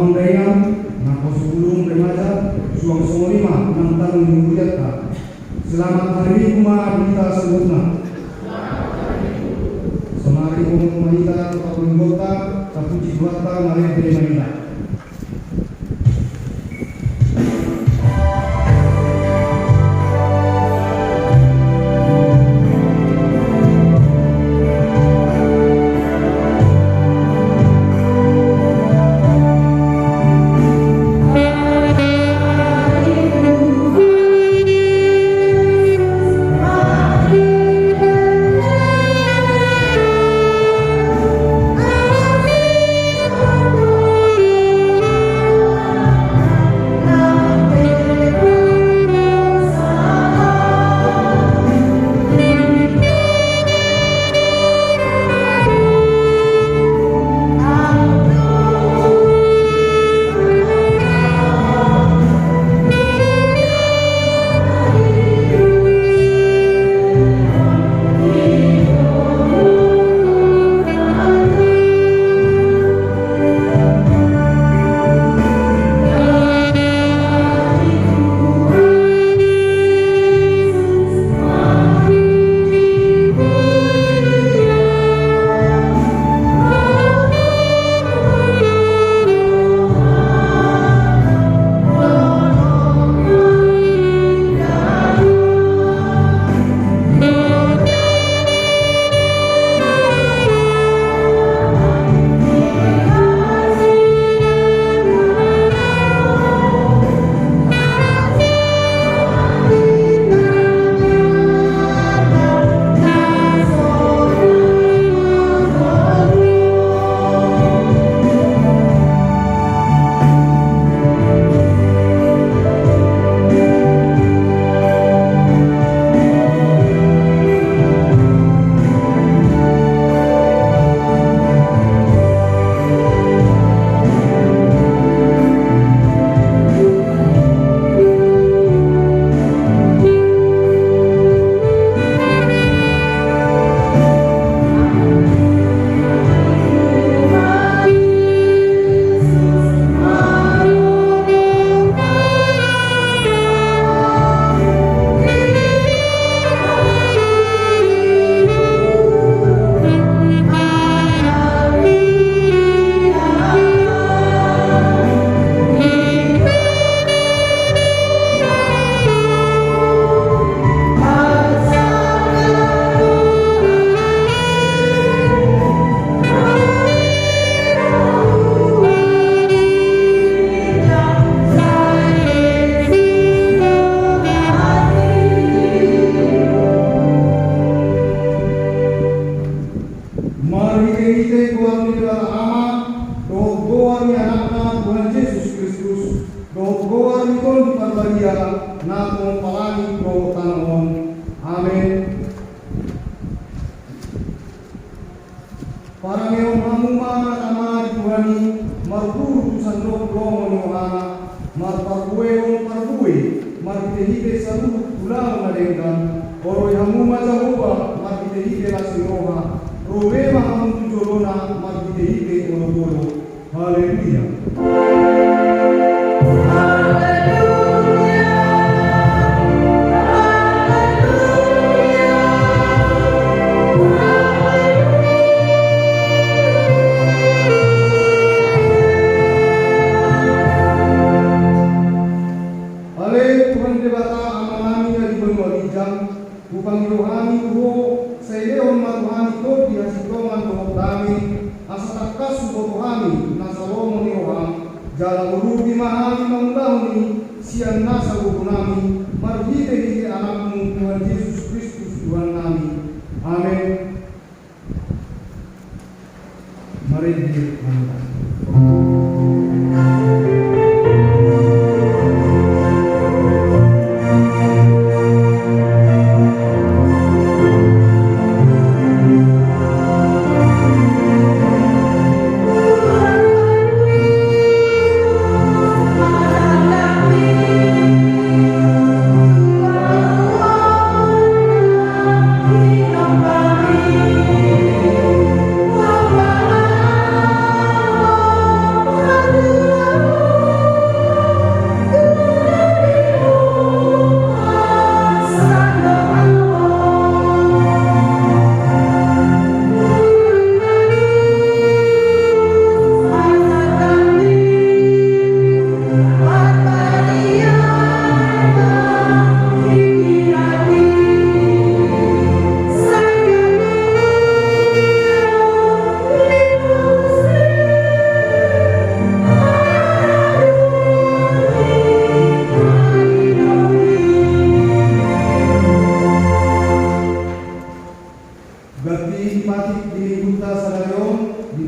Mahon dayan na kusubulong remaja suang songlima ng tanong hinguyat ka. Selamat hari kita sebutna. Sonari manita kapun gota kapuji buata ngare dari manita.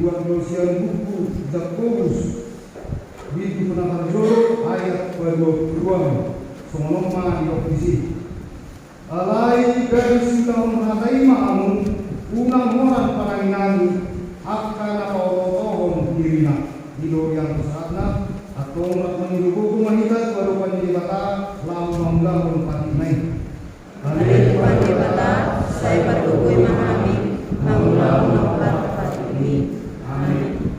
dibuat Kolosian buku Jakobus di Penaparjolo ayat 22 sonoma di ofisi alai garis tahun hatai maamu unang moran pananginani akan tohon dirina hidup yang bersatna atau menunggu kumanitas baru panjibata lalu membangun patinai Hari panjibata saya bertukui memahami mengulang tempat ini. Amin.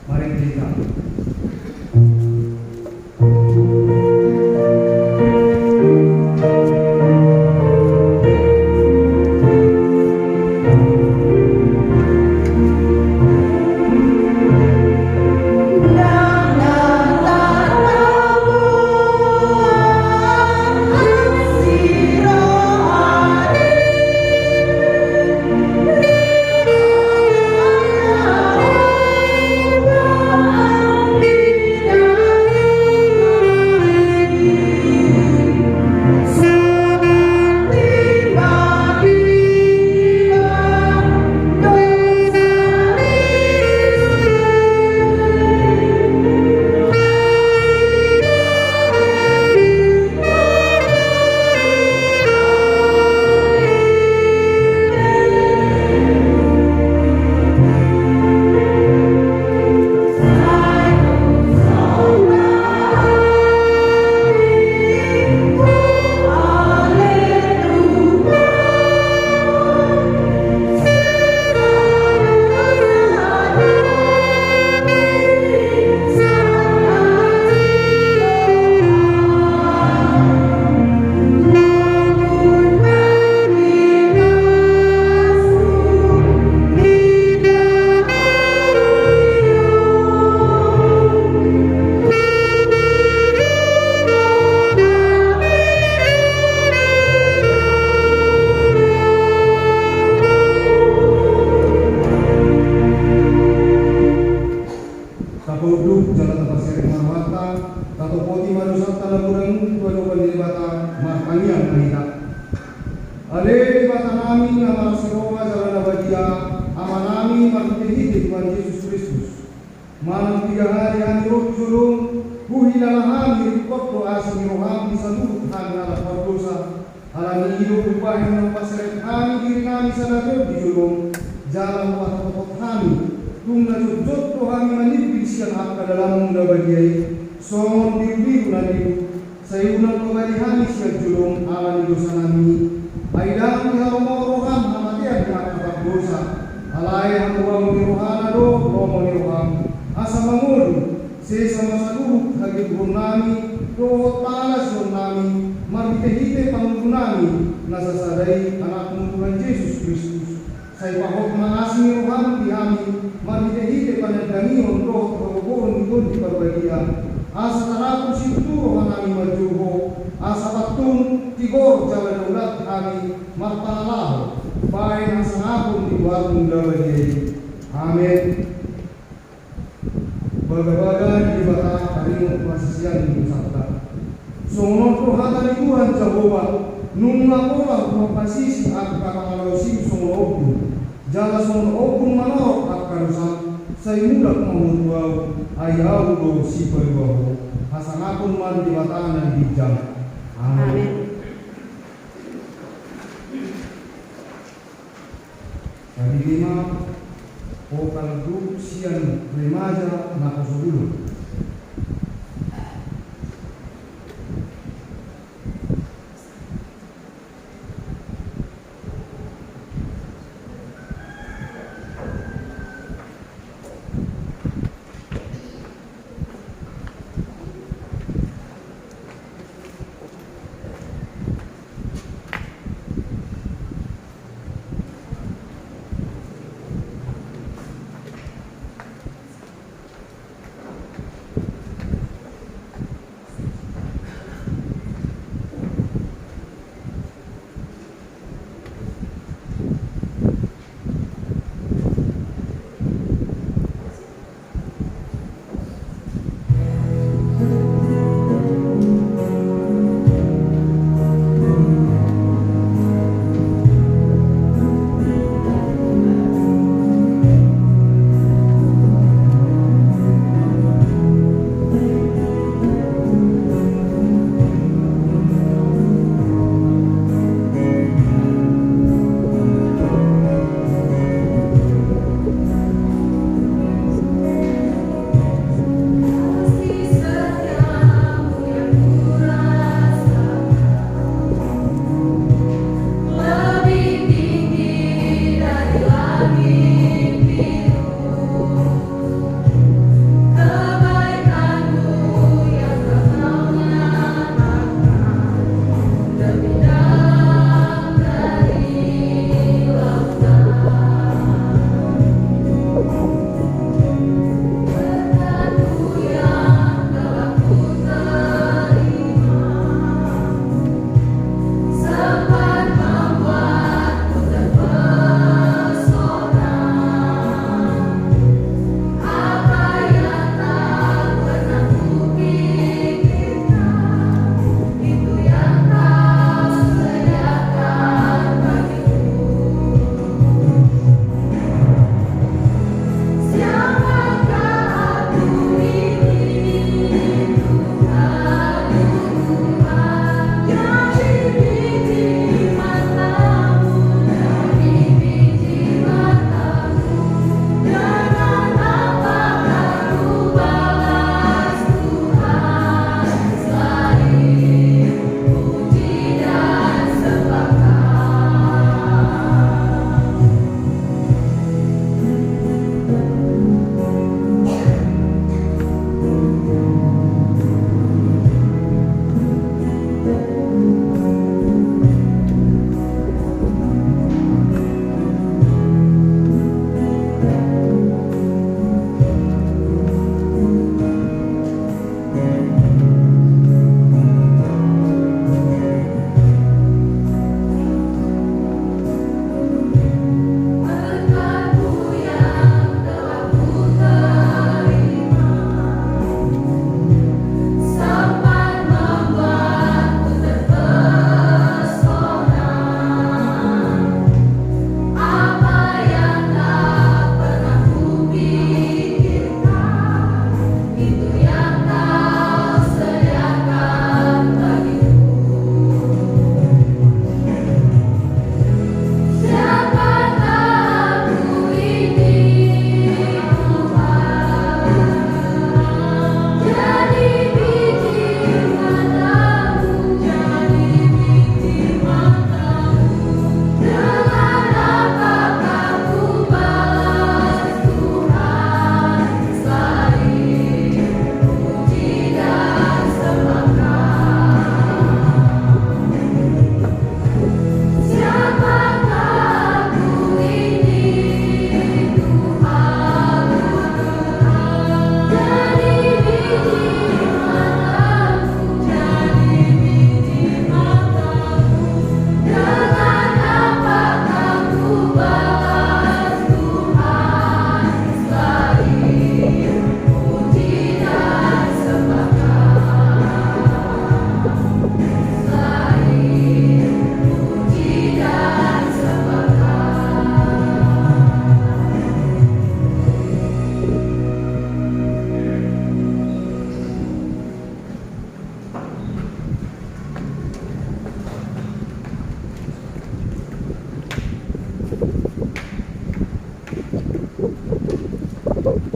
Mari kita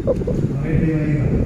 Mari terima ibadah.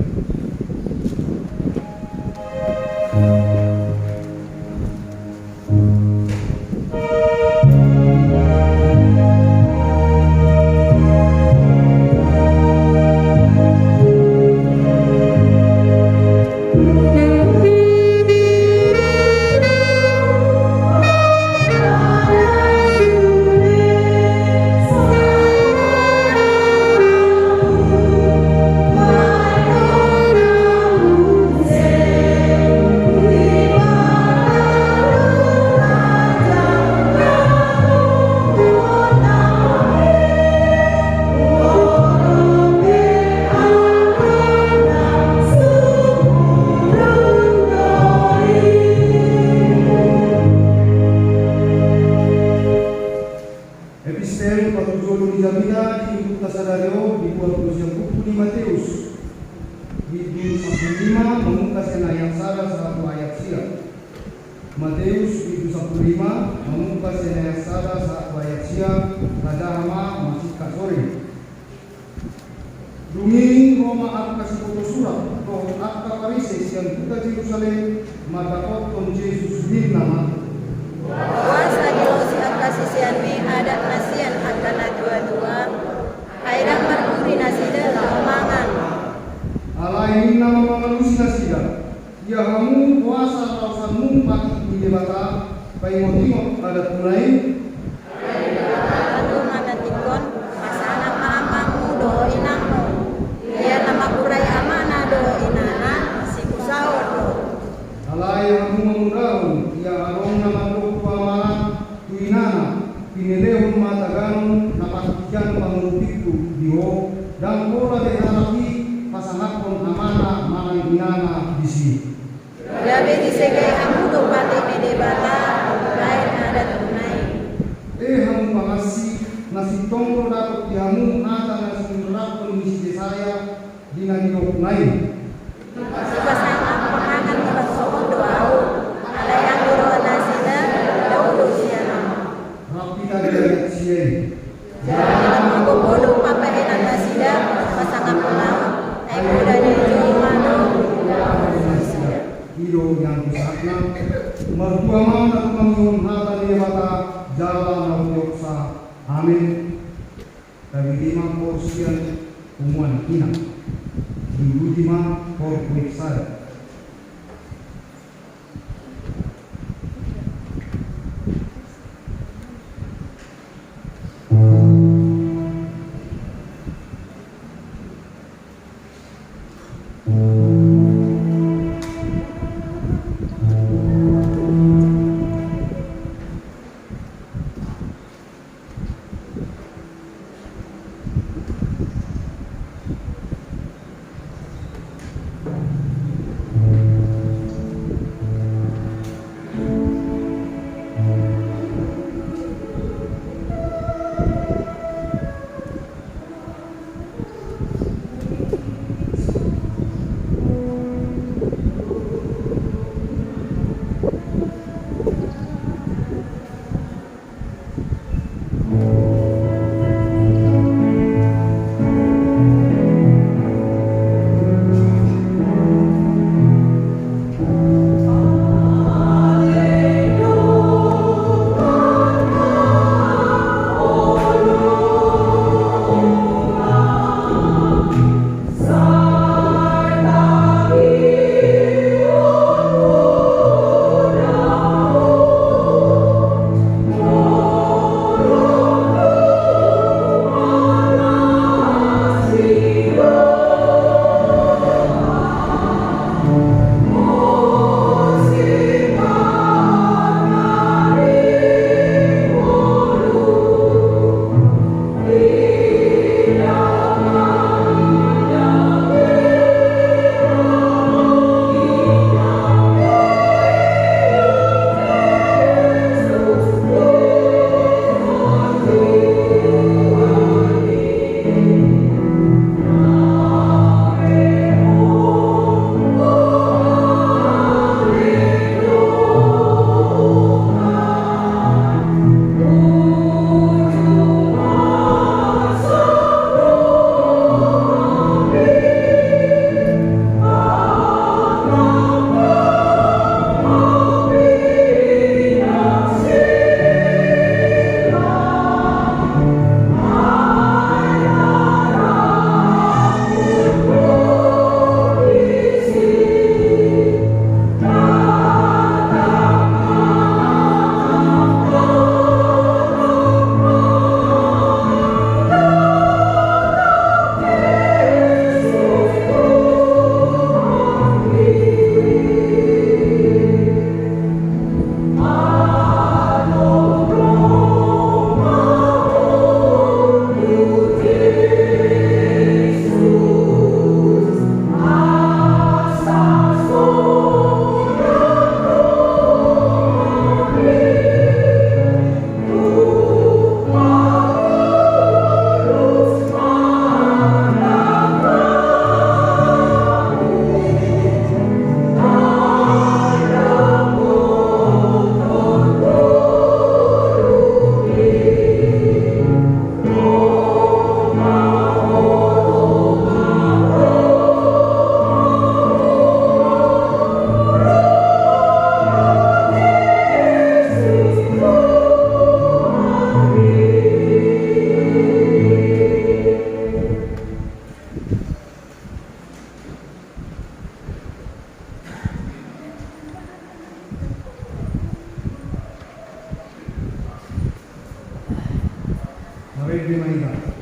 Epistel patujolo di Jamina di Ibu Tasadario di buah tulis yang buku di Matius di 15 mengungkaskan ayat salah satu ayat siap. Matius di 15 mengungkaskan ayat salah satu ayat siap kadahama masih kasore. Duming Roma ang kasih foto surat roh akta parises yang buka Jerusalem matakot ton Jesus bin nama Kuasa Diyos at kasisiyan adat nasiyan at kanadua-dua ay lang markuri na sila umangan. Alain nama manusia na sila. Ya hamu kuasa rausanmu pakit di bata paimotimot adat tunay. Ano manatikon, masana maamamu do inangmo. Iya nama kuray amana do inana si kusawot do. Alay hamu mamudahon ya arong nama kuamaran tuinana pinilehon mataganon napakikyan pangulupiktu diho dan pola de haraki pasanapon amana manang inana bisi. Gabi disegay amudo pati medebata lain adat tunay. Hamu pangasi nasi tongko dapat dihamu ata nasi menerapkan misi saya dinanilok lain. Si pasangan pangangan ibasoon doau alayang duro na sila daulo siya na. Rapi tadi ayat siya. Jangan magugulong papainan na sila pasangan pulang ay muda ni Jumano. Hilo yang besarnya mertua mana mengun hata dia bata jalan nauyoksa amin dari 5% umuan kina di ultima korporat saya. Reverend Maida.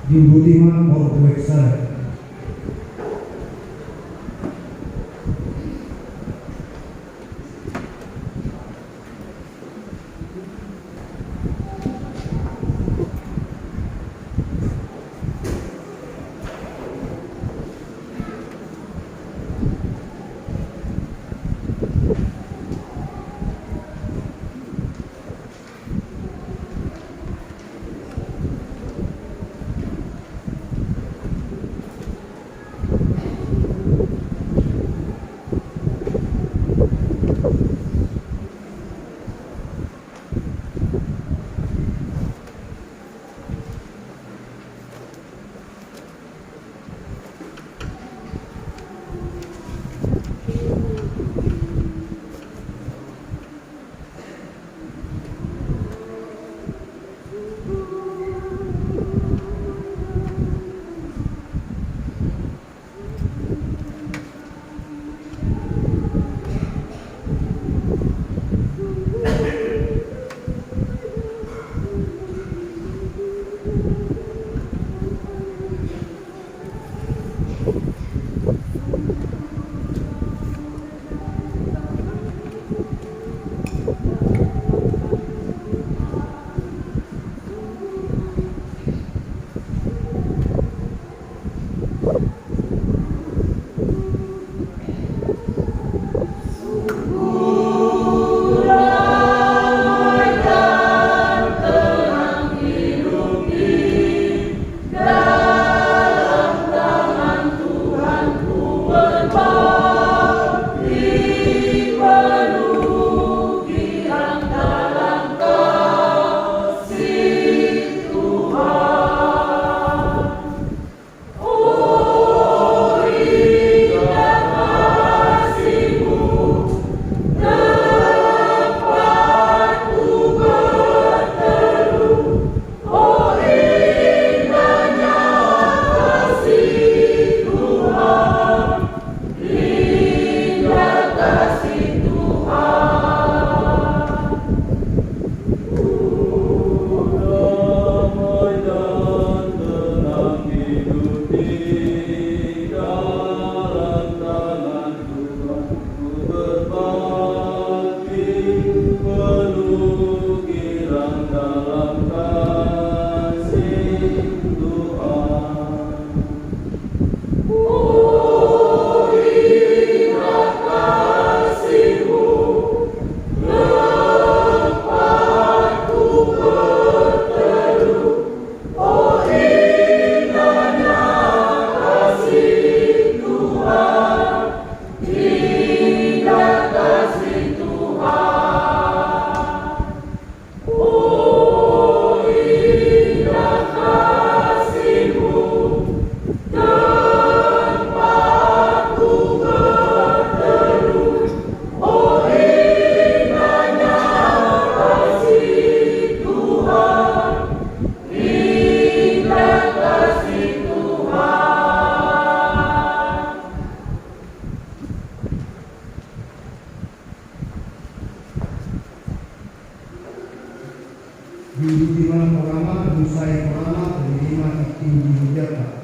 di Ultima Orwexar. Di Ultima Korama, Musai Korama, penerima tinggi Hujata.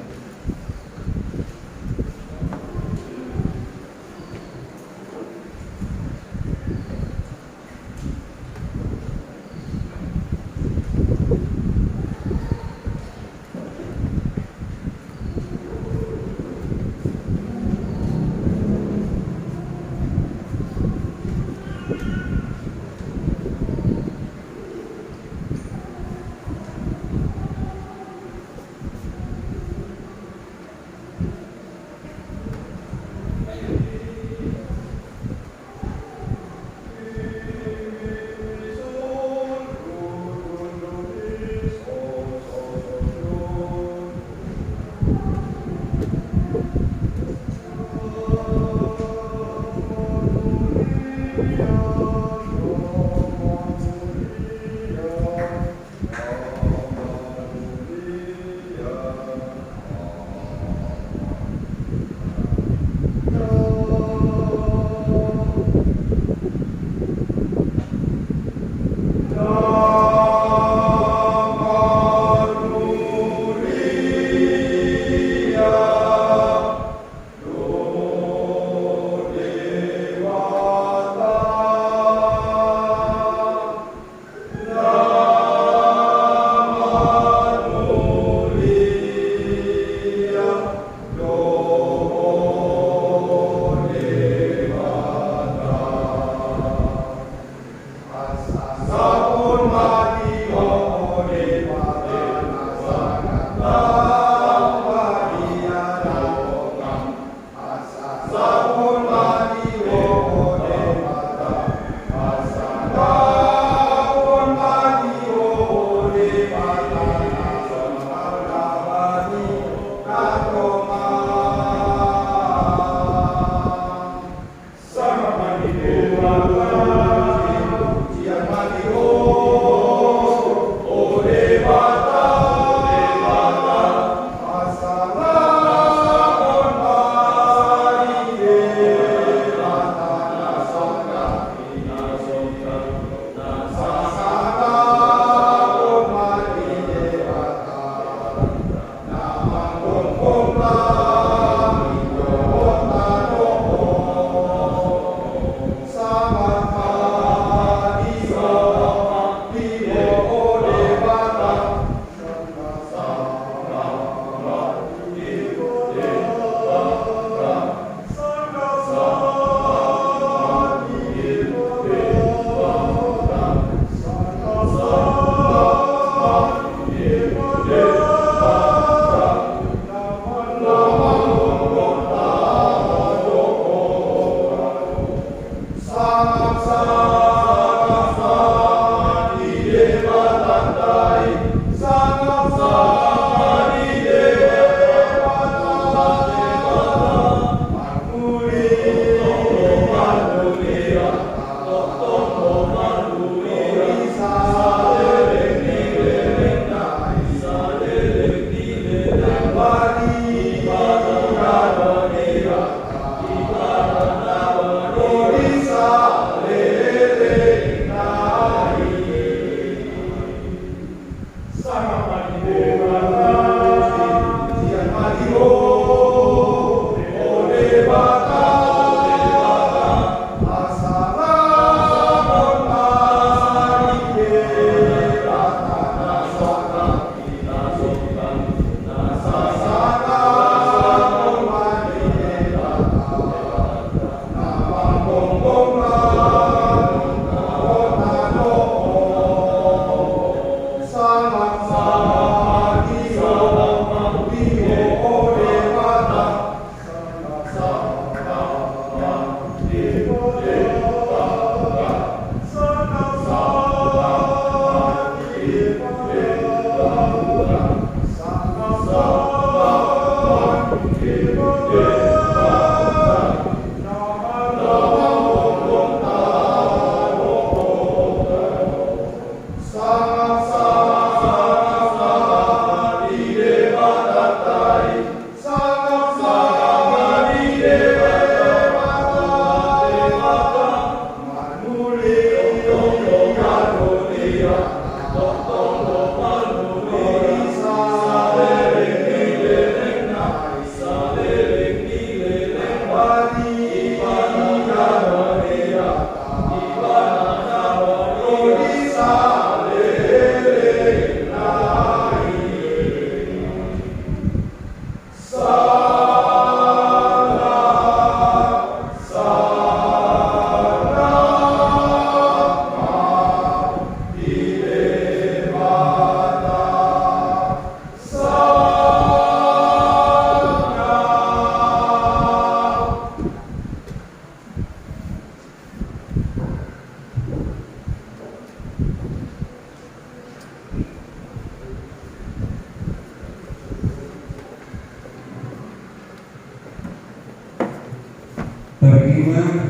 Terima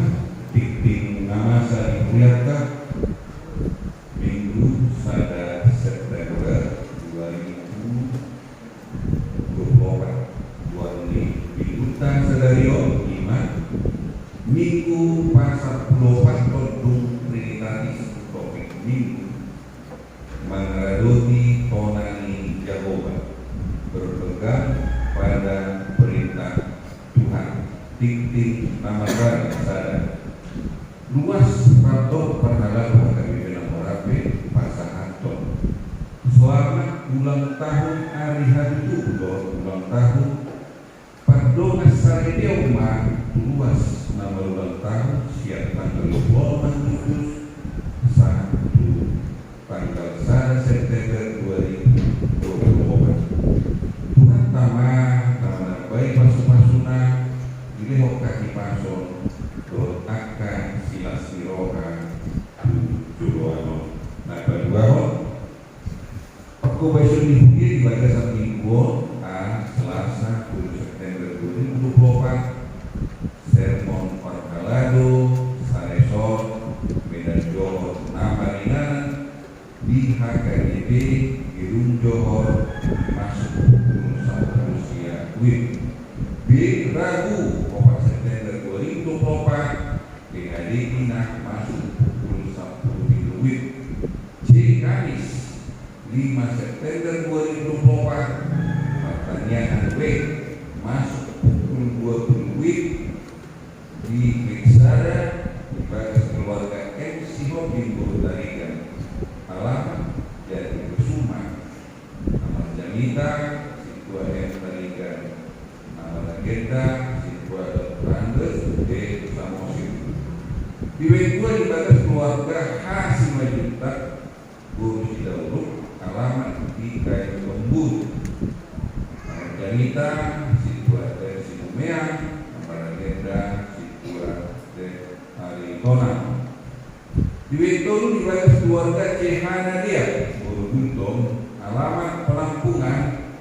dikting nama saya Mulyaka Minggu pada September 2024 Pilutan Sadario Iman Minggu Pasar Pulopan Todung Trinitatis Topik Minggu Mengeradoti Tonani Jehovah berpegang pada perintah Tuhan. Dikting nama saya luas patok perhalalan kami bilang Morape Pasahanton. Selamat ulang tahun hari itu ulang tahun Padonga Sarede Uma luas nama ulang tahun siap tanggal 2 Agustus 1 tanggal 1 September 2024. Tuhan taman baik masuk-masukna Ilehok kaki pason akan silas siroha juruano nah kedua aku besok di baga satu minggu Selasa 10 September 2024 sermon Parkalado Saresor Medan Johor Namarinan di HKDP Gedung Johor masuk Nusa Manusia Wib B Rabu 4 September 2024 BHD Inah masuk pukul 10 WIB. C Kamis 5 September 2024 pertanyaan W masuk pukul 20 WIB di Kiksara di bagas keluarga MC Hobi Burutarigan alamat dari Kusuma Amat Jamita Situa M Tarigan Agenda situasi Randes de Samosin di W2 di batas keluarga Hasim Majuta Guru Cidauruk alamat di Kain Lembut Janita situasi Sinumeang Agenda situasi Arizona dulu di batas keluarga Cehana dia, Guru Guntung, alamat Pelampungan,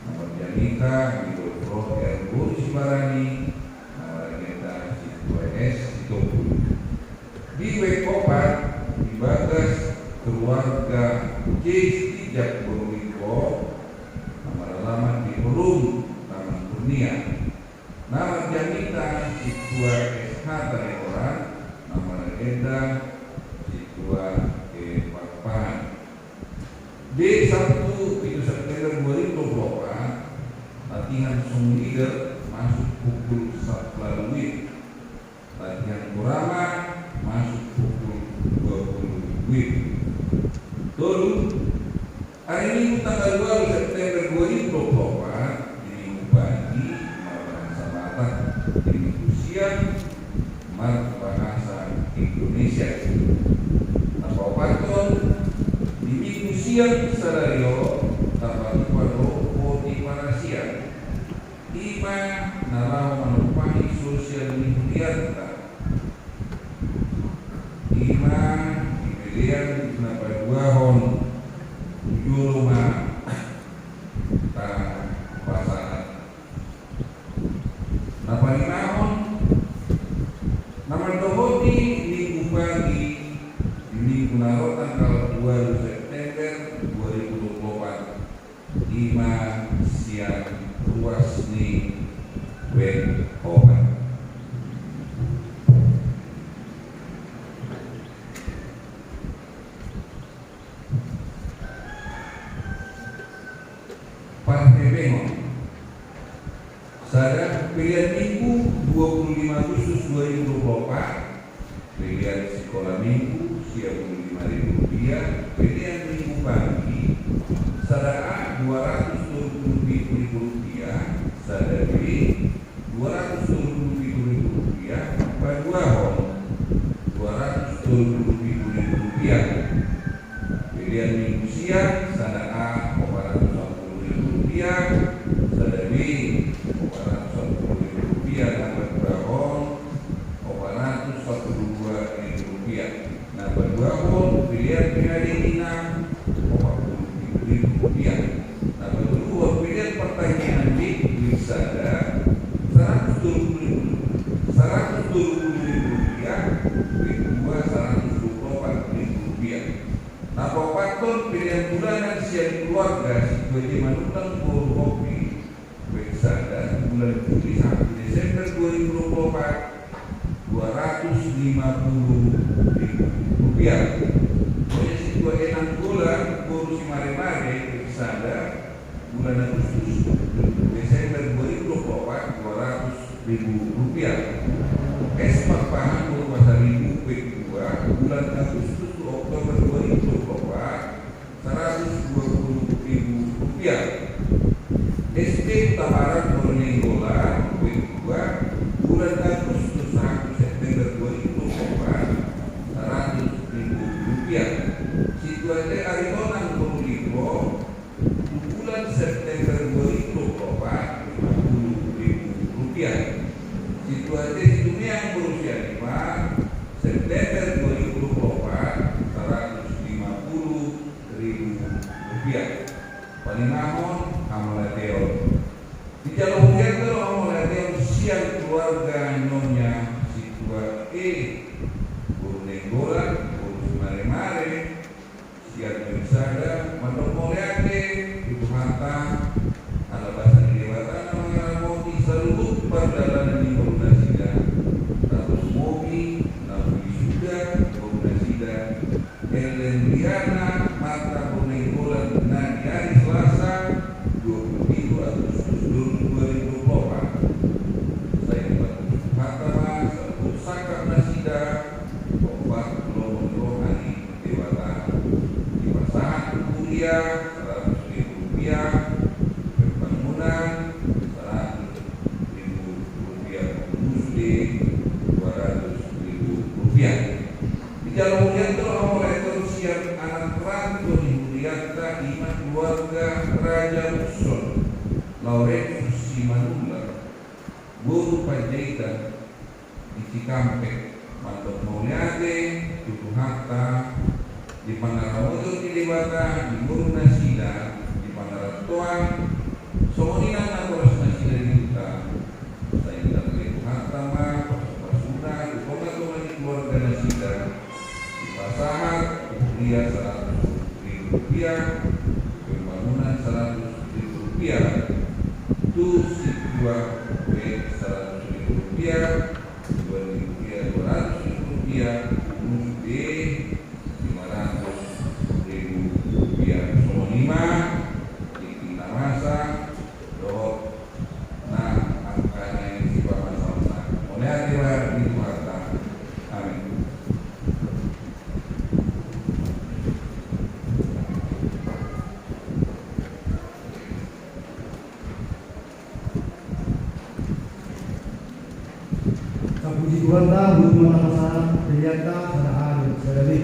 nomor Janita, Guru Pro, Guru Sibarani, nomor Neta, Siswa S, Sitopul. Di Wekopat, di batas keluarga C. Tijak Guru Iko, nomor alamat di Pelum, Taman Kurnia, nomor Janita, Siswa SH Tarekoran, nomor Neta, Siswa Papan. D. 1 September 2024, latihan song leader masuk pukul 11 WIB, latihan kurama masuk pukul 20 WIB. Lalu hari Minggu tanggal 2 September 2024 di Minggu pagi bahasa Batak, di Minggu siang bahasa Indonesia. Napapaton di Minggu siang Sarayo dapat pada di Malaysia. Ima narau menumpang sosial media. Ima dipilihan kenapa 2 hon 7 rumah pasangan. Napa 5 hon nama dohoti minggu pagi di minggu naro tanggal 2 September 2024 Ima siang ruas ni wen obat. Partai Bengong Sadar pilihan minggu 25 Agustus 2024, pilihan sekolah minggu Rp55.000, pilihan minggu pagi Sadar A Rp270.000, Sadar B Rp270.000, Padua Hon Rp270.000, pilihan minggu siang Sadar A Rp440.000, Sadar B Rp440.000, Nambah 2 hon Rp442.000, nambah 2 hon pilihan PHD 6 Rp40.000, nambah 2 hon pilihan pertanyaan di Wisada Rp120.000, kedua Rp124.000, nambah 4 hon pilihan bulanan siang keluarga sebagai manutang bolu kopi Wisada bulan Juli sampai Desember 2024 Rp250.000. Posisi 26 bulan guru si mare-mare Wisada bulan Agustus Desember 2024 Rp200.000. Es Papahan guru pasar Minggu P2 bulan Agustus ke Oktober 2024 Rp120.000. SD Taharan Bornenggola P2 bulan Agustus sampai September 2024 Rp100.000. Situasi Aridonan Komuliko bulan September 2024 Rp50.000. Situasi dunia yang berusia 5 September 2024 Rp150.000. Palinahon Amalateo di Jalur Hujan Amalateo siang keluarga Nyonya Situa Guru Nenggolan Guru Mare-Mare siang Wisada Mandok Moleate Ibu Hanta Alabasan Dewata Nama Mobi seluruh perjalanan di Bornasida Tatus Mobi Nabi Suda Bornasida Helen Diana Mata Bornenggolan dan di hari Selasa 27 Agustus 2024 saya Batu Fatama Sebut Sakap Nasida Obat Lomondro Hari Dewata di pasangan kuliah Rp100.000, pembangunan Rp100.000, musli Rp200.000. Di Jalur Hujan mulai siap anak rantau di Mulyata Iman keluarga Raja Usul Lauretus Simanula Guru Panjaitan di Cikampek Mantuk mauliate tutu hatta di pandara motor kilibata di guru nasida di pandara tuan somodina na koras nasida di kita saya dari hatta ma pasuna ukonga tuan di keluarga nasida di pasahat dia 100.000 rupiah pembangunan 100.000 rupiah tu situah 100.000 rupiah 2.000 rupiah 200.000 rupiah 500.000 rupiah semua 5 di kita masa doh nah angkanya yang sifat masalah oleh hadirat di harta amin. Puji Tuhan dah, hubungan masalah ternyata sudah ada, sudah lebih.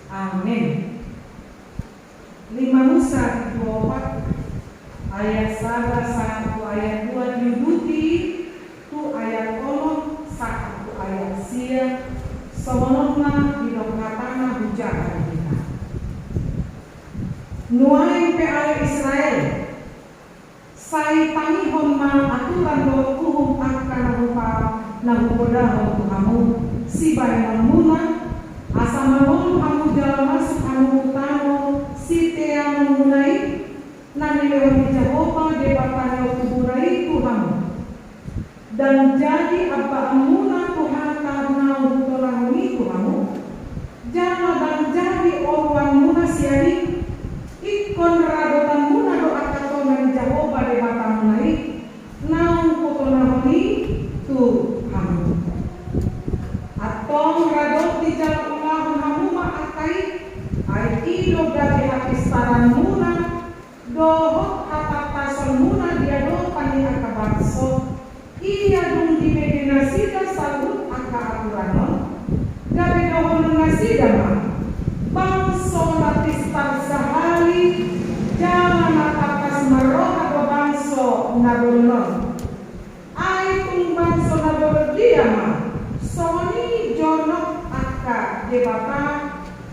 Amin. 5 Nusa 24 ayat 1 ayat 2 diuduti tu ayat 1 ayat sia sebelumnya didongkatana hujakan kita nuai PA Israel sai panihon ma aturan do uhum akan rupa nahukodah kamu si bayan muna asamahon kamu jalan masuk kamu utama si teang mengunai nani lewati Jehovah debatanya kuburai Tuhan dan jadi abba amuna Tuhan karena utolahuni Tuhanmu jangan dan jadi orang muna siari ikon radotan muna doa katonan Jehovah debat pani aka banso iya dung di nasida salut aka aturanon gabi dohon nasida ma bangso latis tarsahali jangan atakas maroka ko bangso nadonon ay tung bangso nadonon dia ma soni jonok aka debata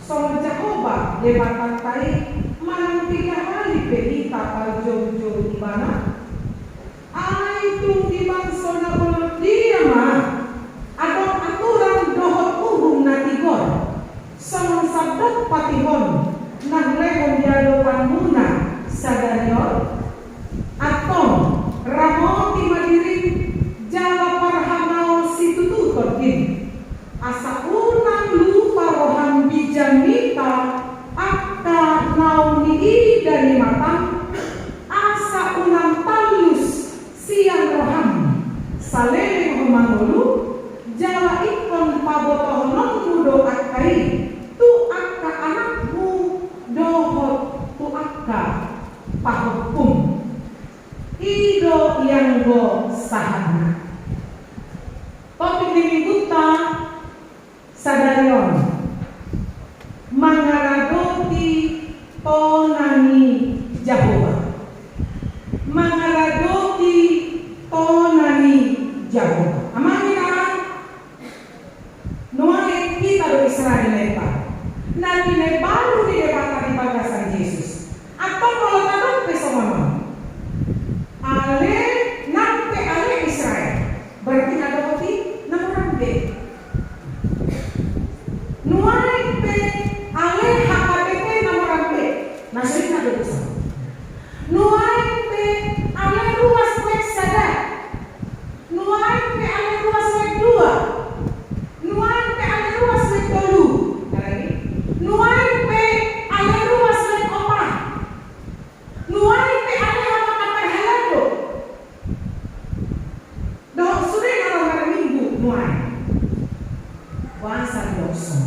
son Jahoba debata tai manang 3 hari pelita paljo-jo ibana ay tung di bangso nadonon dia ma adong aturan dohot uhum na tigor son sabdot patihon naglehon dialogan muna sadarion atong ramoti madiri jala parhanao sitututor din asa unang lupa roham bijamita akta nauni dari matang asa unang talus siang roham saleleng humangulu jala ikon pabotohonon mudo akai tu akka anakmu dohot tu akka pahukum ido yang go sahana topik di minggu ta sadarion mangaradoti tonani Jahoba mangaradoti tonani Jahoba amamina nuai kita do Israel lepa nanti ne baru di debata di bagasan Yesus atau kalau tanam peso mama ale nampe ale Israel berarti ada roti namurambe nuai pe ale HKBP namurambe nasrin ada dosa nuai pe ale ruas wek sada nuai pe ale ruas wek 2 nuai pe ale ruas wek 3 nuai pe ale ruas wek 4 nuai pe ale hama kapar halado doh sudah orang minggu nuai bahasa dokson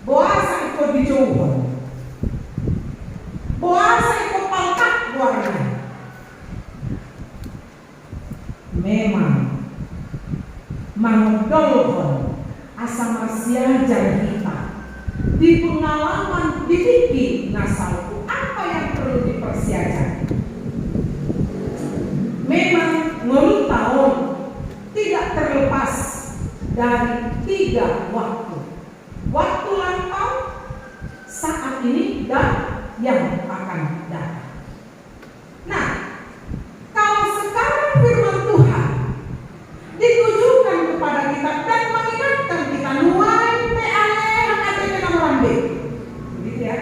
bahasa ikut dijauhan bahasa ikut palkat warna memang mengedolkan asa masiajar kita di pengalaman didiki nasalku apa yang perlu dipersiajar memang ngeluh tahun tidak terlepas dari 3 waktu lampau saat ini dan yang akan datang. Nah, kalau sekarang firman Tuhan ditujukan kepada kita dan mengingatkan kita nuai pe ale hakate namurambe. Begitu ya.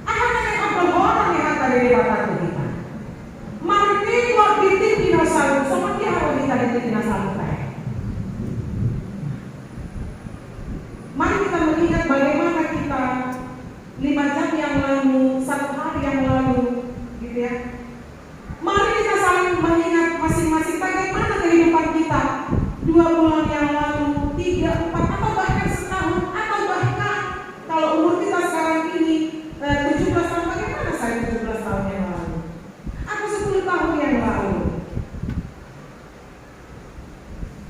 Akan ada orang yang akan dari batas kita. Mari buat titik dinosaurus sama dia harus kita titik dinosaurus. Mari kita mengingat bagaimana kita 5 jam yang lalu, 1 hari yang lalu, gitu ya. Mari kita saling mengingat masing-masing bagaimana kehidupan kita 2 bulan yang lalu, 3, 4, atau bahkan setahun, atau bahkan kalau umur kita sekarang ini 17 tahun, bagaimana saya 17 tahun yang lalu, atau 10 tahun yang lalu.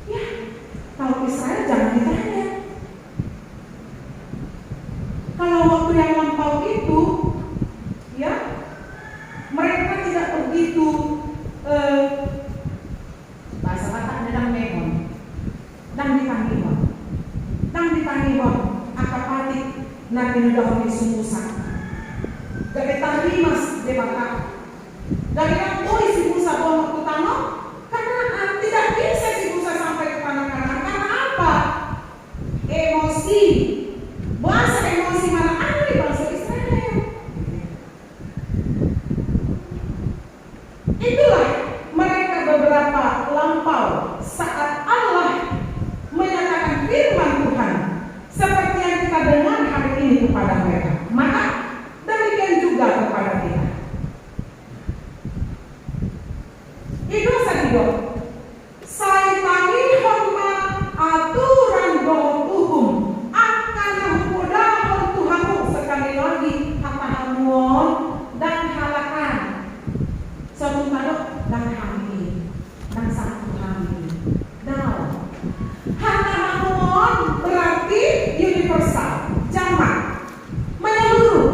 Ya, kalau Israel jangan ditanya. Kalau waktu yang lampau itu, ya, mereka tidak begitu bahasa kata dalam mehon, dan ditangihon, akapatik na pinudahon ni sumusa. Gak mas debata, gak si Musa buang utama, karena tidak bisa si Musa sampai ke tanah Kanaan. Karena apa? Emosi. Bahasa emosi mana ada di bangsa Israel. Itulah mereka beberapa lampau saat Allah menyatakan firman Tuhan seperti yang kita dengar hari ini kepada mereka. Maka demikian juga kepada kita. Itu saja. Saya panggil aturan doa hukum akan memudahkan Tuhanmu sekali lagi kata hamuon dan halakan. Suatu dan hamil dan satu hamil. Now, harta mamon berarti universal, jamak, menyeluruh.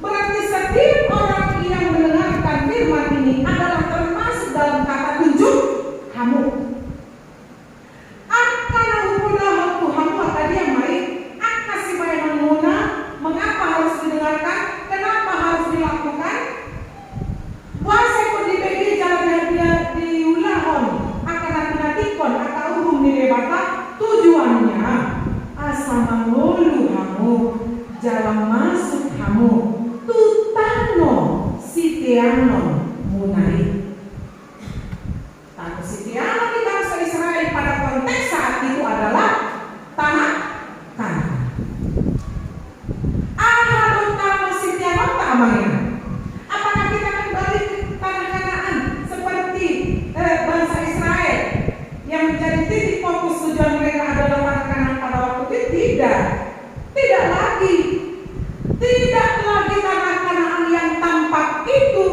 Berarti setiap orang yang mendengarkan firman ini adalah termasuk dalam kata tunjuk kamu. Mengapa harus didengarkan? Kenapa harus dilakukan? Puasa pun dibagi jalan diulahon akan natikon atau umum di debata. Tujuannya asa mangulu kamu jalan masuk kamu tutano sitiano munai. Tano sitiano di bangsa Israel pada konteks saat itu adalah tanah Kanaan. Apakah kita kembali ke tanah Kanaan seperti bangsa Israel yang menjadi titik fokus tujuan mereka adalah tanah Kanaan pada waktu itu? Tidak lagi tanah Kanaan yang tampak itu,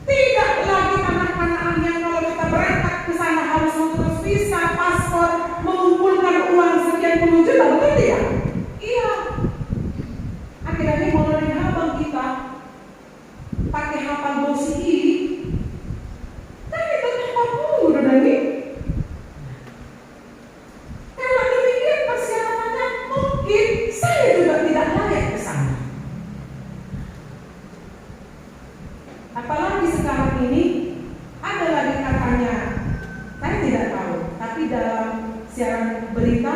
tidak lagi tanah Kanaan yang kalau kita berangkat ke sana harus mengurus visa, paspor, mengumpulkan uang sekian puluh juta, betul tidak? Iya. Akhirnya mulai habang kita pakai hafal bosi ini, kan itu tempat udah dari. Kalau demikian persiapannya mungkin saya juga tidak layak ke sana. Apalagi sekarang ini ada lagi katanya, saya tidak tahu, tapi dalam siaran berita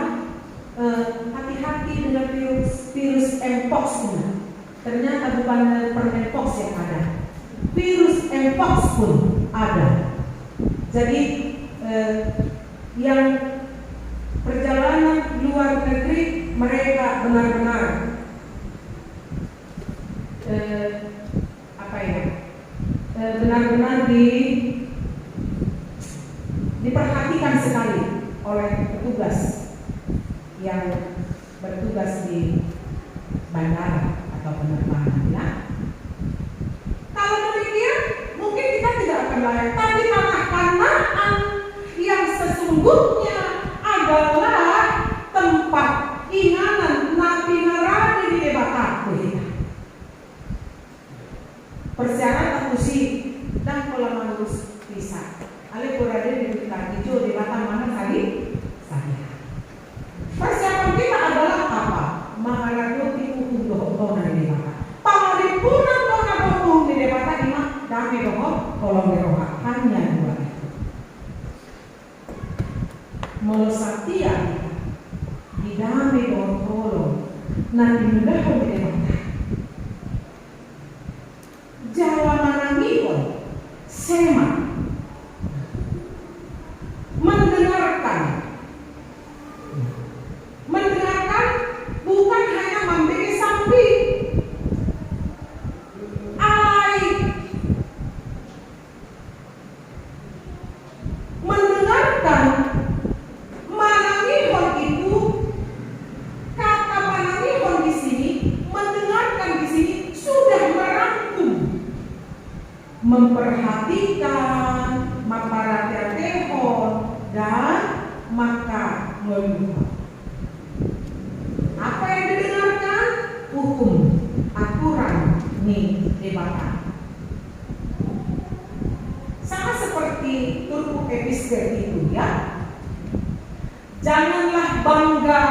hati-hati dengan virus mpox ini. Ternyata bukan permen pox yang ada, virus mpox pun ada. Jadi yang perjalanan luar negeri mereka benar-benar benar-benar diperhatikan sekali oleh petugas yang bertugas di bandara atau penerbangan, ya. Kalau demikian, mungkin kita tidak akan layak. Tapi tanah Kanaan yang sesungguhnya adalah tempat inganan Nabi Narani di Debataku. Persyaratan usi dan pola manus bisa. Ale kurade di Kadijo di Batam mana tadi? Saya. Persiapan kita adalah apa? Mahalaguti hukum doa di Batam. Pangaripunan doa hukum di Batam ini dami doa kolom doa hanya dua itu. Molosatia di dami doa kolom nanti mudah di Batam. Jawa manangikon sema mendengarkan bukan hanya memberi sampi alai mendengarkan manangihon itu kata manangihon di sini mendengarkan di sini sudah merangkum memperhatikan memperhatikan dan maka melihat apa yang didengarkan hukum aturan nih debatan sama seperti turku episkel itu ya. Janganlah bangga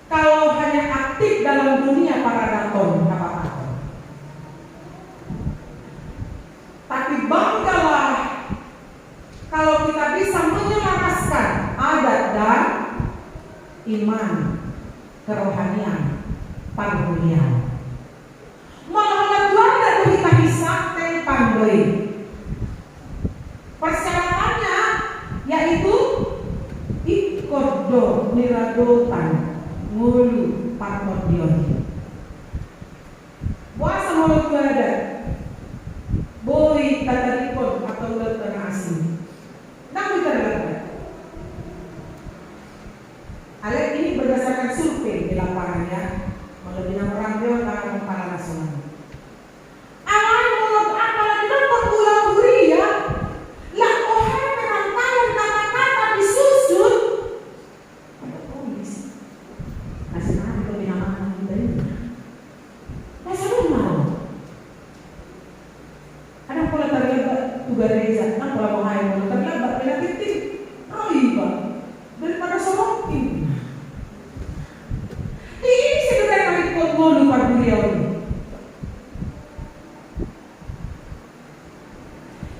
kalau hanya aktif dalam dunia paradaton apa-apa, tapi banggalah kalau kita bisa menyelaraskan adat dan iman kerohanian panghulian. Malah Juanda kita bisa pandoi. Persyaratannya yaitu ikodo niradotan ngulu parmodion. Puasa mulut Juanda boy tatarikon atau letan asing. Namun terdapat Alek ini berdasarkan survei di lapangannya melebihkan orang dewasa para nasional. Alam mulut apalagi dapat ulang ya gereja, nah kalau mau hai mau terlambat penyakit roiba daripada sorokin. Ini sebenarnya ikut ngolu pada beliau ini.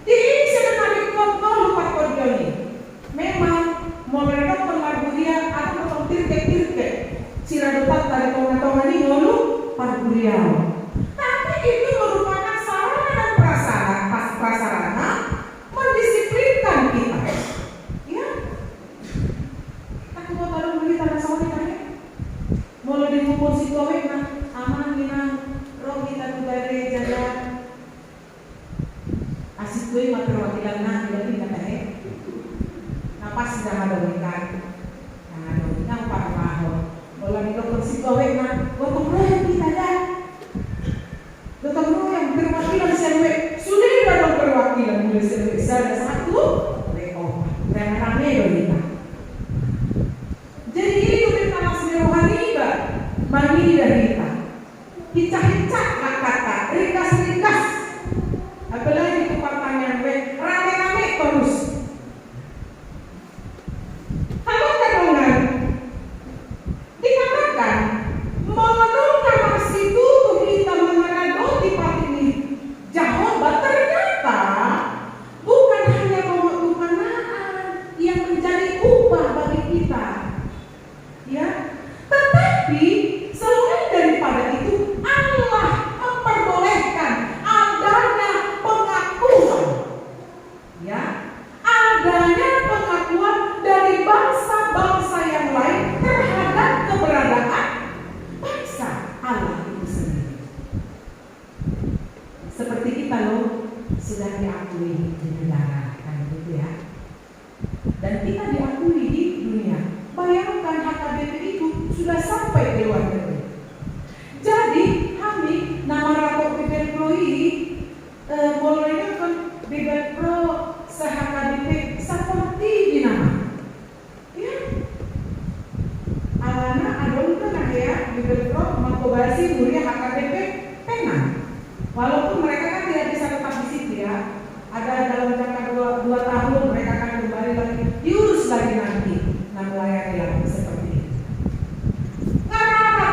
Ini sebenarnya ikut ngolu pada beliau ini. Memang mau mereka pengaruh dia atau potong tirke siradutat dari tonga-tonga ini ngolu pada beliau. Tapi itu merupakan sarana dan prasarana mendisiplinkan kita. Ya, aku mau taruh beli tanah sawit tadi. Mulai dikumpul si kowe na aman minang roh kita tudare jalan. Asik kowe mah perwakilan na jadi kata napas sudah ada ikan. Nah, ikan Pak Mahon. Mulai dikumpul si kowe na gotong royong kita dah. Gotong royong perwakilan serwe. Sudah ada perwakilan mulai serwe. Ada satu reko. Rame-rame loh kita. Jadi itu tentang rohani bagi dari kita. Hicak-hicak lah kata, ringkas-ringkas. Apalagi itu pertanyaan rame-rame terus. Kalau terdengar dikatakan mengenalkan masih tubuh kita mengenal di ini Jehovah ternyata bukan hanya pemakanan yang menjadi upah bagi kita, ya, tetapi selain daripada itu Allah memperbolehkan adanya pengakuan, ya, adanya pengakuan dari bangsa-bangsa yang lain terhadap keberadaan bangsa Allah itu sendiri. Seperti kita loh sudah diakui di negara kan gitu ya, dan kita diakui di dunia. Bayangkan HKBP itu sudah sampai ke luar negeri. Jadi kami nama rapor Bibel Pro ini mulai kan Bibel Pro se-HKBP seperti di nama. Ya, alana adon kan ya Bibel Pro makobasi mulia HKBP tenang. Walaupun mereka kan tidak bisa tetap di situ ya. Ada dalam jangka 2 tahun mereka akan kembali lagi diurus lagi nanti. Melayani lagi seperti itu. Karena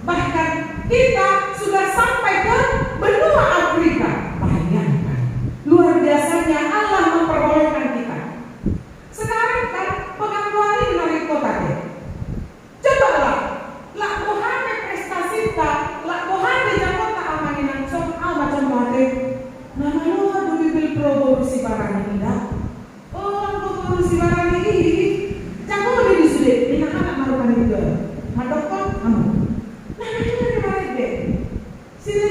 bahkan kita sudah sampai ke benua Afrika. Bayangkan, luar biasanya Allah memperbolehkan kita. Sekarang kan pengakuan ini dari kota deh. Cobalah, lah bohane prestasi ta, lah bohane Jakarta amanin langsung macam mate. Nama lu ada Bibel Pro berusi barang ini dah. Oh, berusi barang ini. Jangan boleh disulit, ini anak marukan juga. Madokon, kamu. Nah, ini dari mana deh? Sini,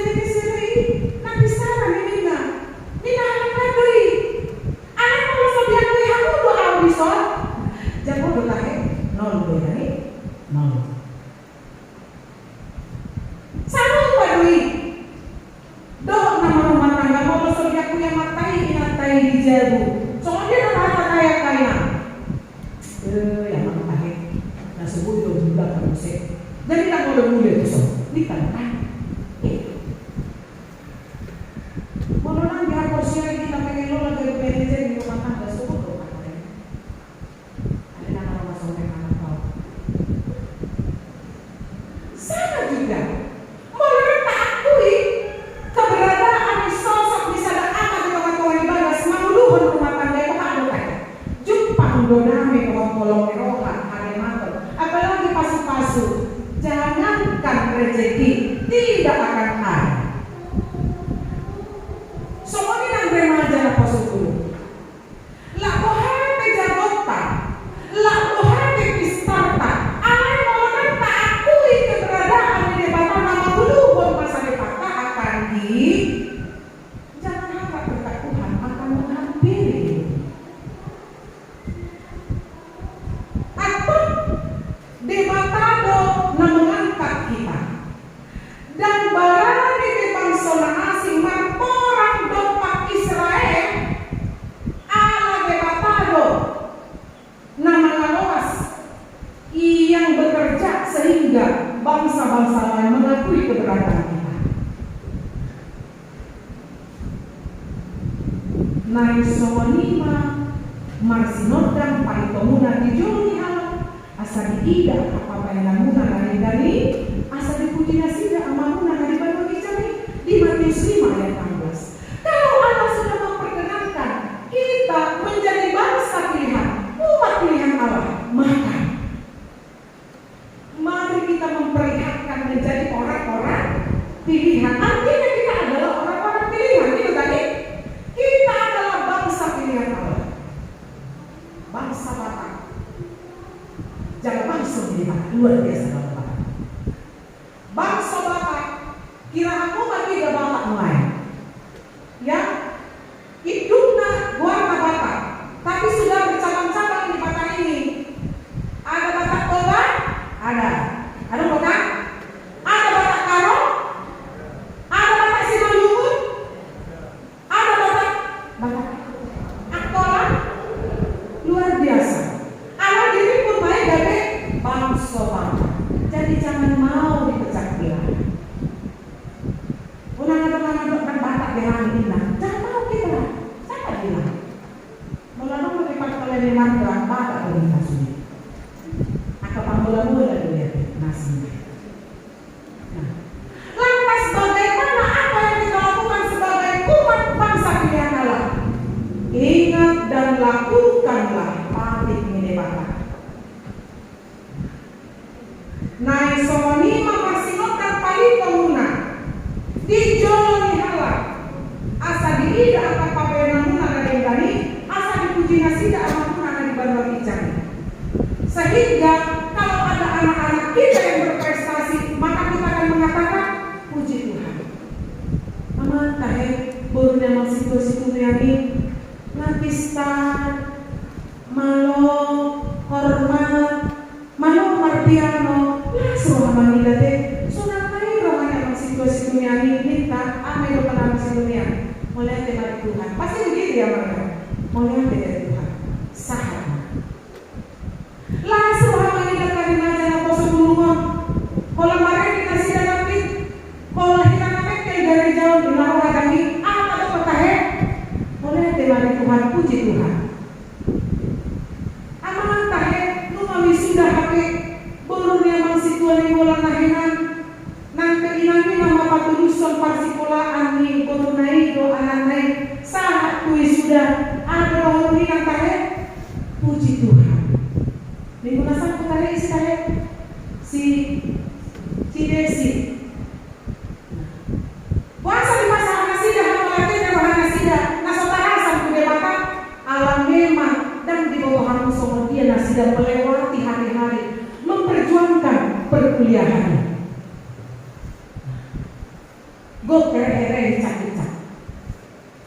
nak bisa ini nak. Ini anak negeri. Anak kalau sobian gue aku tuh audisor. Jangan boleh lahir 0 gue dari 0. Sama apa duit? Doh nama rumah tangga mau sobian gue yang matai di jabu. Soalnya nama kaya. Yang mana kahit na sebut juga kan musik. Jadi tak boleh itu so. Ini kan Menurut dia porsi kita pengen lo lagi manajer di rumah tangga sebut lo kan. Ada nama rumah sampai anak kau. Sama juga. Menurut tak akui keberadaan sosok misalnya amat di kawan-kawan ibadah semangluhun rumah tangga itu ada kan. Jumpa mendoname kolong erokan hari makan. Apalagi pasu-pasu. Jangankan rezeki tidak akan ada. Soalnya yang remaja apa suku. Nai songonima marsinodam paitomuna dijoni ala asa diida kapabayanamuna dari asa dipujinya sida amamuna dari batu bijani di Matius 5 ayat 16. Kalau Allah sudah memperkenankan kita menjadi bangsa pilihan, umat pilihan Allah, maka mari kita memperlihatkan menjadi orang-orang pilihan. Artinya kita adalah orang-orang pilihan. Itu tadi kita adalah bangsa pilihan Allah, bangsa Batak. Jangan bangsa pilihan, luar biasa Bapak. Bangsa Batak, kira aku mati gak Batak mulai. Ya, hidupnya warna Batak, tapi sudah bercabang-cabang di Batak ini. Ada Batak Toba, ada bukan? Ada Batak Karo, ada Batak Simalungun, ada Batak Aktola, luar biasa. Allah diri pun baik dari bangsa Batak. Jadi jangan mau dipecah belah. Unang-unang Batak yang bilang, jangan mau kita. Siapa bilang? Melalu melipat kalian mantra Batak dari kasih. Atau pamula-mula dia nasinya. Nah, lantas bagaimana apa yang kita lakukan sebagai umat bangsa pilihan Allah? Ingat dan lakukanlah patik ini Batak. Nai songonima marsinodam paitomuna dijoloni hala asa diida apa pabayanamuna dari asa dipujinya sida amamuna dari batu bijani. Sehingga kalau ada anak-anak kita yang berprestasi, maka kita akan mengatakan puji Tuhan. Aman tahe barunya masih situ yani Nakistan malo hormat malo martiano suruh manila deh sunat tayo rohanya masih situ yani minta ame lo pernah masih dunia mulai dari Tuhan pasti begitu ya mereka mulai dari Tuhan sah. Langsung hamilnya karena jangan bosan dulu. Kalau kemarin kita sudah dapat, kalau kita dapat dari jauh di luar kami, apa tahe? Oleh dari Tuhan puji Tuhan. Aman tahe, lu kami sudah hati, bolurnya masih tuan di bola nahinan. Nanti nama patulusan parsikolaan ni bolunai do anak naik. Saat kui sudah ada orang yang tahe, puji Tuhan. Digunakan kali saya si Desi. Puasa di masa Hanasida, hamalati dan Hanasida, nasotarasan kudebatan alam memang dan di bawah hantu somodia Nasida melewati hari-hari memperjuangkan perkuliahan. Go kere-kere dicak-dicak.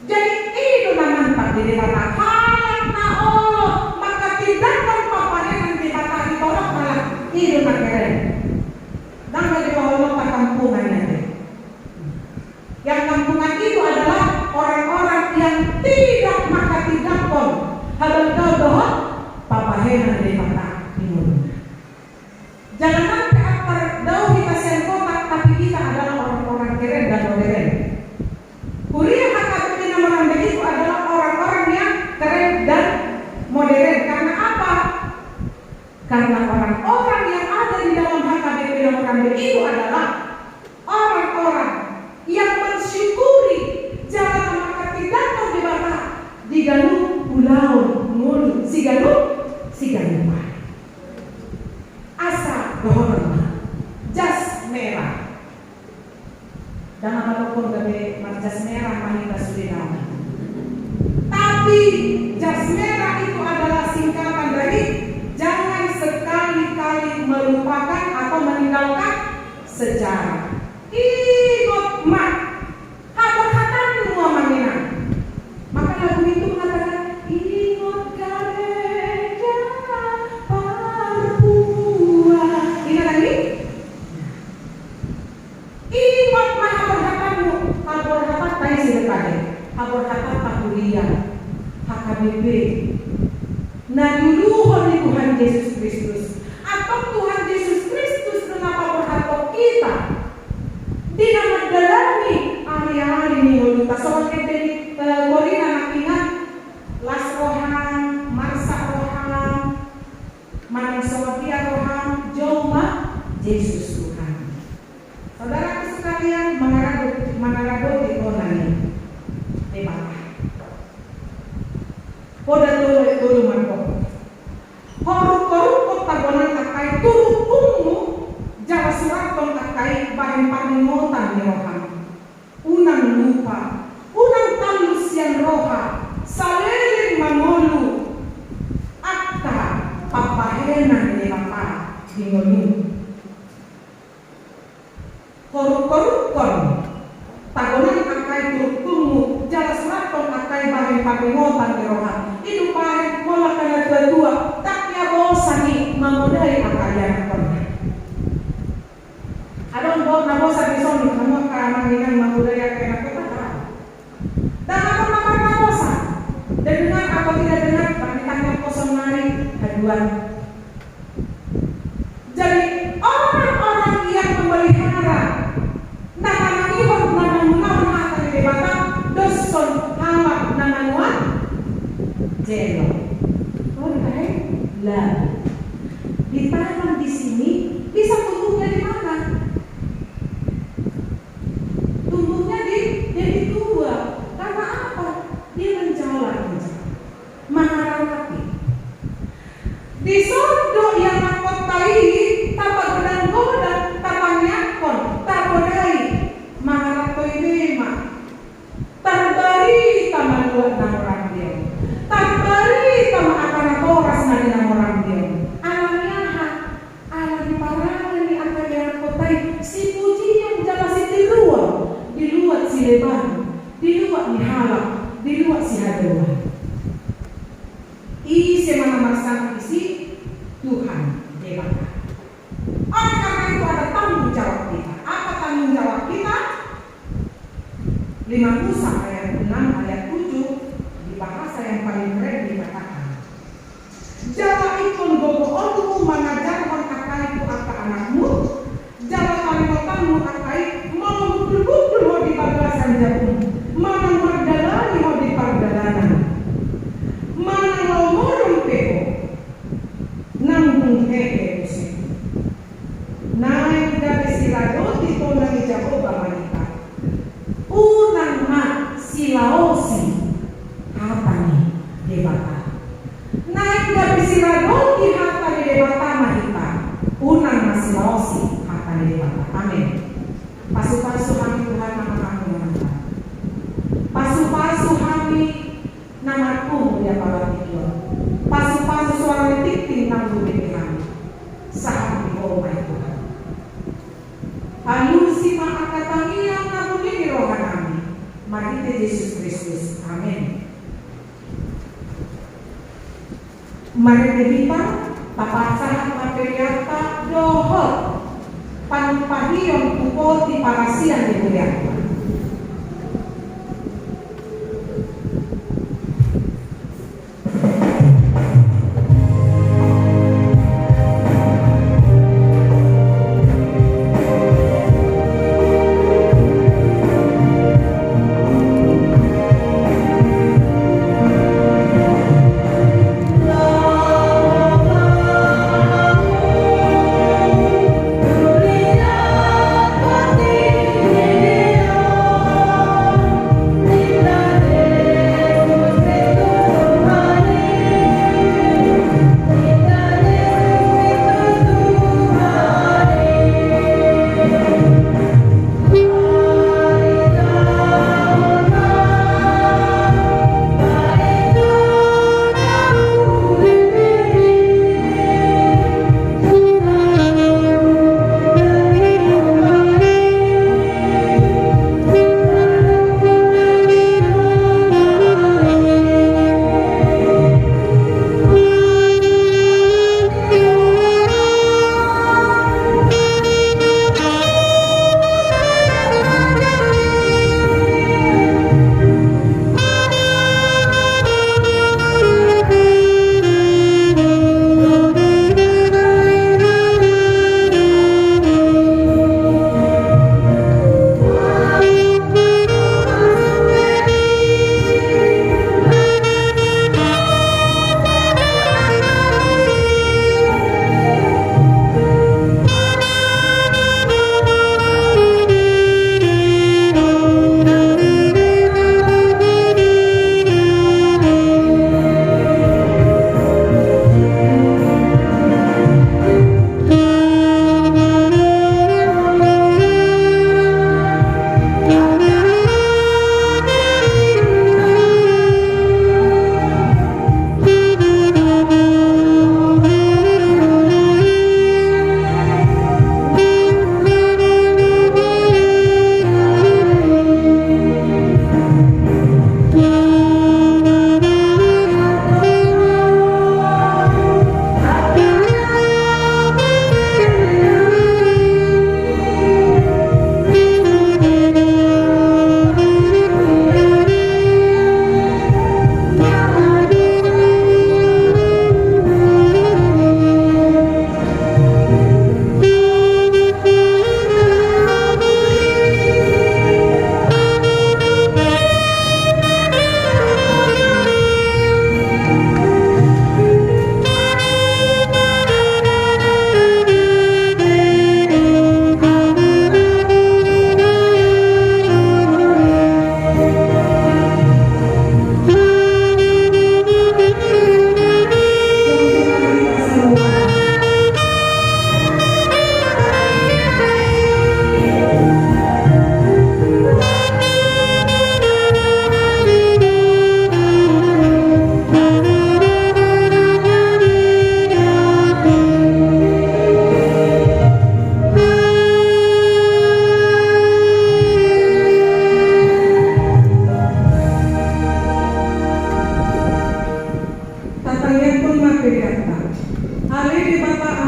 Jadi itu namanya di debatan halak na Allah maka tindakan hidup keren. Dan bagi Allah kampungannya deh. Yang kampungan itu adalah orang-orang yang tidak maka tidak pun habal kau doh papahenan dari mata timur. Jangan sampai apa jauh kita sen kota tapi kita adalah orang-orang keren dan modern. Kuliah akademi orang begitu adalah orang-orang yang keren dan modern. Karena apa? Karena orang-orang yang ada di dalam HKBP nomor itu adalah orang-orang yang mensyukuri jalan maka tidak dibata di Galuh Pulau Mulu si Galuh asa dohorma jas merah dan apapun gabe jas merah manita sudah tapi jas merah itu adalah singkatan dari jangan sekali-kali melupakan atau meninggalkan sejarah. Ingat mak, kata-kata semua manina. Maka lagu itu mengatakan ingat gereja Papua. Ingat lagi? Ingat mak kata-katamu, kata-kata tadi siapa? Kata-kata Pakuliah, HKBP. Nah dulu oleh Tuhan Yesus Kristus atau Tuhan Yesus Kristus kenapa berharap kita tidak menjalani hari-hari minggu kita soalnya dari Korina nak ingat poda tulu marko. Horuk tagonan akai turu kumu jara suraton akai bahen panimotan di rohan. Unang lupa, unang talus yang roha, salelin mangolu, akta papahenan di mata di ngolu. Horuk-horukon tagonan akai turu kumu jara suraton akai bahen panimotan di rohan. Itu bahen mola kana dua-dua. Bosani mamodai akayan kon. Adon bo na bosa di soni kamu karamanginan mamodai akayan kon. Dan apa nama bosa? Dengar apa tidak dengar pernikahan kosong nari haduan. Jadi orang-orang yang memelihara nananihon nananunah akan dibakar doson hamak nananuan jelo. Lah, ditanam di sini bisa tumbuhnya di mana? Tumbuhnya jadi tua. Karena apa? Dia menjalar, mengarahati. Di sondo yang nakotai tapa gedang goda tapa nyakon tabodai mengaratoi mema. Tarbari taman luar orang dia. Tarbari taman akan toras nari orang dia. Alamiaha, alami parangan ni akan yang kotai. Si puji yang jalan si di luar si lebar, di luar ni halak, di luar si hadewa. Isi mana marsang isi Tuhan dewata. Oleh karena itu ada tanggung jawab kita. Apa tanggung jawab kita? 5 Musa ayat 6 ayat 7 di bahasa yang paling keren dikatakan. Jala ikon gogo onku mengajarkan akai itu apa anakmu. Jala kalimatanmu akai mau betul-betul di bagasan jagung. Mana mardalani mau di pardalanan. Mana mau murung peko. Nanggung heke usi. Naik dari siladot itu nang jago bamanita. Unang ma silaosi katani debata. Naik dari siladot di hata di debata mahita. Unang ma silaosi katani debata. Amin. Pasu-pasu kami Tuhan nama kami menangkan. Pasu-pasu kami namaku ya para tidur. Pasu-pasu suara titik nanggung di kami. Saat di bawah Tuhan. Halusi ma'akatangiya namun ini rohan kami. Mari kita Yesus Kristus. Amin. Mari kita papasahan materiata dohot panupahiyon kupoti parasian di Buyata. Tulilah pati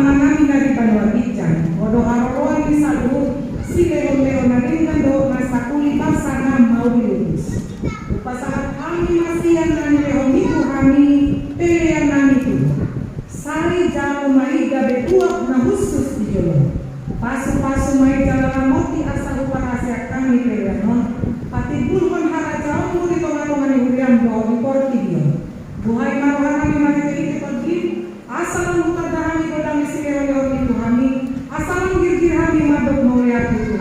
amanami dari Banua Bijang, Odo Haroroan di Salu, si Leon na do masakuli pasana mau dilulus. Upasahat kami masih yang nani Leon itu kami pilihan nani itu. Sari jauh maiga betuak na khusus di jolo. Pasu-pasu mai jalan moti asal uparasia kami pilihan non. Pati bulkon hara jauh muri tonga-tonga ni huriam doa di porti dia. Buhai maruhana ni mari itu pergi. Asal mutadahami kodang isi Leon itu kami. Asal girgir kami madok melihat itu.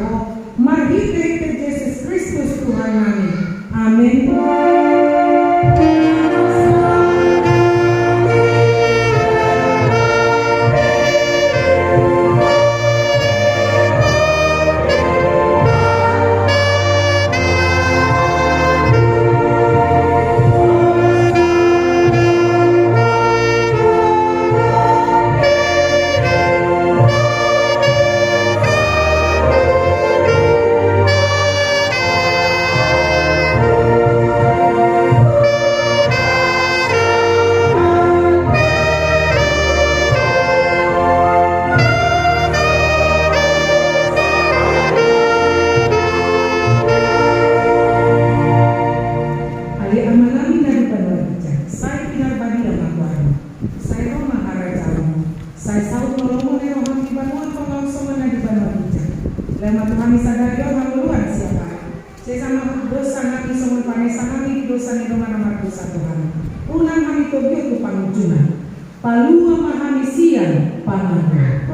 Mari kita Yesus Kristus Tuhan kami. Amin. Palua mahamisian panahnya.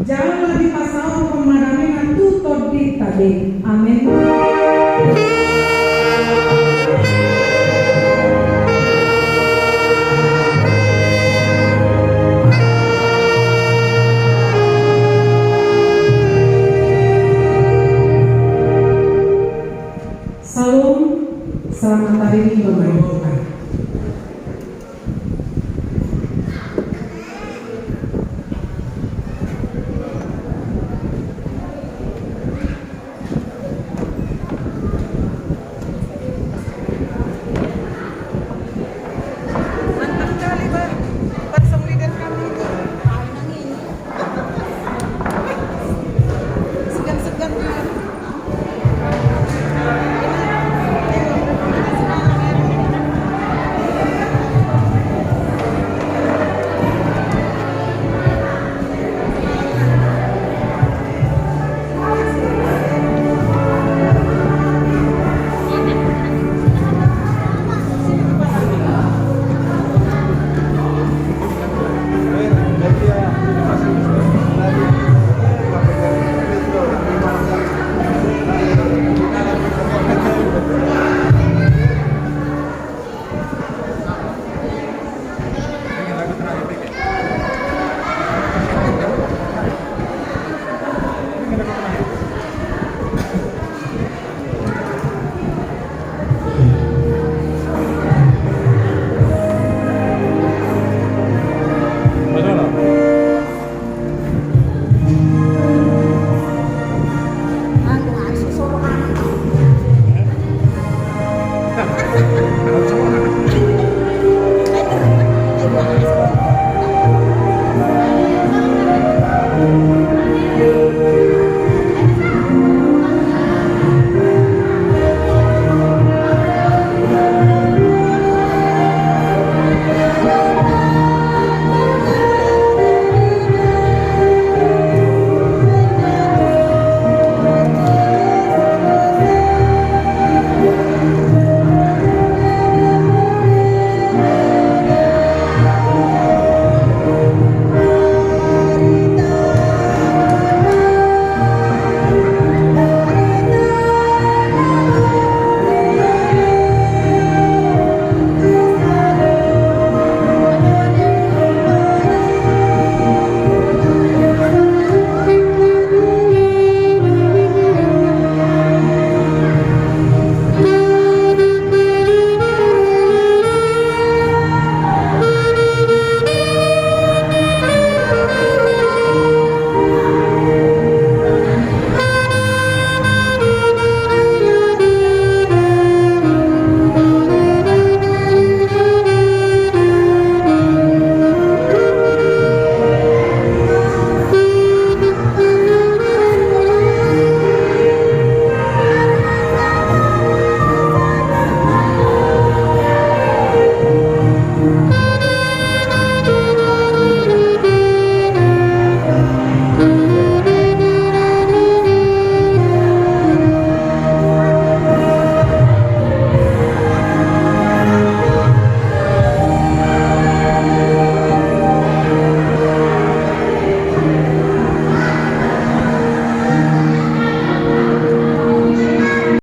Jalan di pasau pemadamnya tutup di tadi.